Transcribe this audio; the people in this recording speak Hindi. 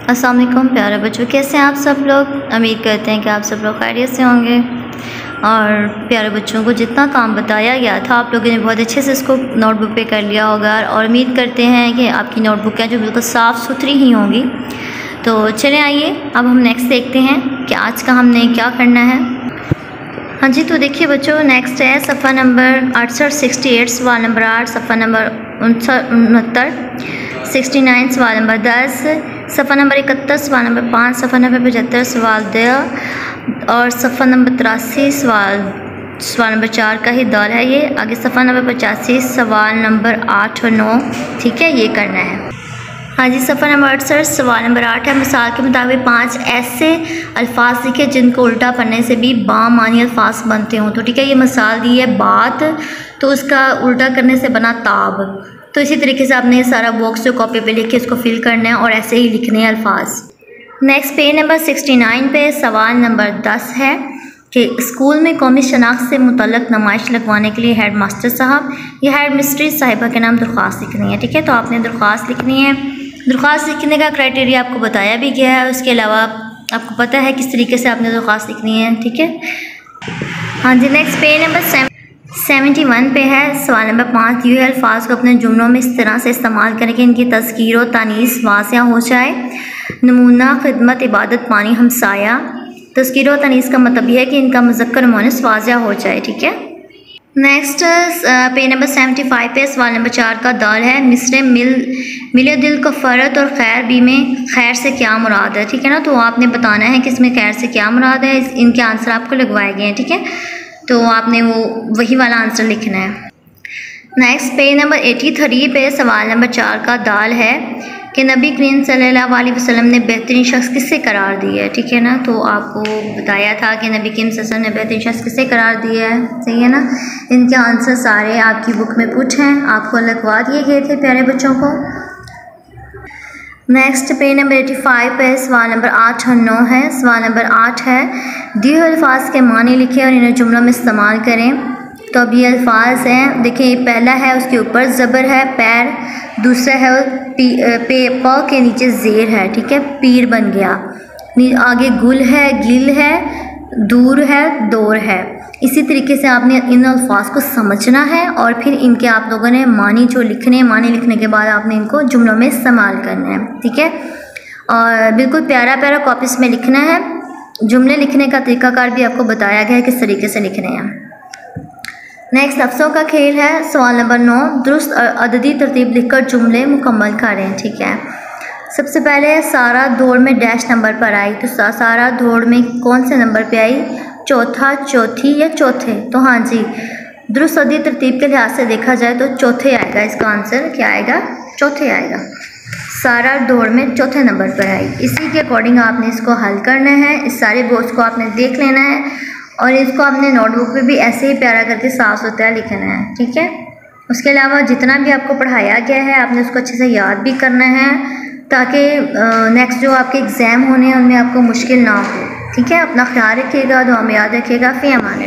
अस्सलाम वालेकुम प्यारे बच्चों, कैसे हैं आप सब लोग। उम्मीद करते हैं कि आप सब लोग खैरियत से होंगे। और प्यारे बच्चों को जितना काम बताया गया था आप लोगों ने बहुत अच्छे से इसको नोटबुक पे कर लिया होगा और उम्मीद करते हैं कि आपकी नोटबुकें जो बिल्कुल साफ़ सुथरी ही होंगी। तो चलें आइए अब हम नेक्स्ट देखते हैं कि आज का हमने क्या करना है। हाँ जी, तो देखिए बच्चों, नेक्स्ट है सफ़ा नंबर 68 68 सवाल नंबर 8, सफ़ा नंबर 69 69 सवाल नंबर 10, सफ़ा नंबर 71 सवाल नंबर 5, सफ़ा नंबर 75 सवाल 2 और सफ़ा नंबर 83 सवाल नंबर 4 का ही दौर है ये। आगे सफ़ा नंबर 85 सवाल नंबर 8 और 9, ठीक है, ये करना है। हाँ जी, सफ़ा नंबर 68 सवाल नंबर 8 है। मिसाल के मुताबिक 5 ऐसे अल्फाज लिखे जिनको उल्टा पढ़ने से भी बामानी अल्फाज बनते हों। तो ठीक है, ये मिसाल दी है बात, तो उसका उल्टा करने से बना ताब। तो इसी तरीके से आपने सारा बॉक्स जो कॉपी पे लिखे इसको फिल करना है और ऐसे ही लिखने हैं अल्फाज। नेक्स्ट पेज नंबर 69 पे सवाल नंबर 10 है कि स्कूल में कौमी शनाख्त से मुतल्लक नुमाइश लगवाने के लिए हेड मास्टर साहब या हेड मिस्ट्रेस साहिबा के नाम दरख्वास्त लिखनी है। ठीक है, तो आपने दरख्वास्त लिखनी है। दरख्वास्त लिखने का क्राइटेरिया आपको बताया भी गया है, उसके अलावा आपको पता है किस तरीके से आपने दरख्वास्त लिखनी है। ठीक है, हाँ जी, नेक्स्ट पेज नंबर 71 पे है सवाल नंबर 5। ये अल्फाज को अपने जुमलों में इस तरह से इस्तेमाल करें कि इनकी तज़कीर व तानीस वासिया हो जाए। नमूना खिदमत इबादत पानी हमसाया। तज़कीर व तानीस का मतलब यह है कि इनका मुज़क्कर मुअन्नस वाज़िया हो जाए। ठीक है, नेक्स्ट पेज नंबर 75 पे सवाल नंबर 4 का दाल है मिसरे मिले दिल को फ़रत और खैर भी में खैर से क्या मुराद है। ठीक है ना, तो आपने बताना है कि इसमें खैर से क्या मुराद है। इनके आंसर आपको लगवाए गए हैं। ठीक है, तो आपने वही वाला आंसर लिखना है। नेक्स्ट पेज नंबर 83 पे सवाल नंबर 4 का दाल है कि नबी करीम सल्लल्लाहु अलैहि वसल्लम ने बेहतरीन शख्स किससे करार दिया है। ठीक है ना, तो आपको बताया था कि नबी करीम सल्लल्लाहु अलैहि वसल्लम ने बेहतरीन शख्स किससे करार दिया है। सही है ना, इनके आंसर सारे आपकी बुक में कुछ हैं, आपको लगवा दिए गए थे प्यारे बच्चों को। नेक्स्ट पेज नंबर 85 पे सवाल नंबर 8 और 9 है। सवाल नंबर 8 है दिए अल्फाज के मानी लिखे और इन्हें जुमलों में इस्तेमाल करें। तो अब ये अल्फाज हैं, देखिए पहला है उसके ऊपर ज़बर है पैर, दूसरा है प के नीचे ज़ेर है। ठीक है, पीर बन गया। आगे गुल है, गिल है, दूर है, दौर है। इसी तरीके से आपने इन अल्फाज को समझना है और फिर इनके आप लोगों ने मानी जो लिखने हैं, मानी लिखने के बाद आपने इनको जुमलों में इस्तेमाल करना है। ठीक है, और बिल्कुल प्यारा प्यारा कॉपीज़ में लिखना है। जुमले लिखने का तरीकाकार भी आपको बताया गया है किस तरीके से लिखने हैं। नेक्स्ट लफ्ज़ों का खेल है। सवाल नंबर 9 दुरुस्त अददी तरतीब लिखकर जुमले मुकम्मल करें। ठीक है, सबसे पहले सारा दौड़ में डैश नंबर पर आई, तो सारा दौड़ में कौन से नंबर पे आई, चौथा, चौथी या चौथे। तो हाँ जी, दुरुस्त अददी तरतीब के लिहाज से देखा जाए तो चौथे आएगा। इसका आंसर क्या आएगा, चौथे आएगा। सारा दौड़ में चौथे नंबर पर आई। इसी के अकॉर्डिंग आपने इसको हल करना है। इस सारे बोर्ड्स को आपने देख लेना है और इसको आपने नोटबुक पे भी ऐसे ही प्यारा करके साफ सुथरा लिखना है। ठीक है, उसके अलावा जितना भी आपको पढ़ाया गया है आपने उसको अच्छे से याद भी करना है ताकि नेक्स्ट जो आपके एग्ज़ाम होने हैं उनमें आपको मुश्किल ना हो। ठीक है, अपना ख्याल रखिएगा, दुआ में याद रखिएगा। फ़ी अमान।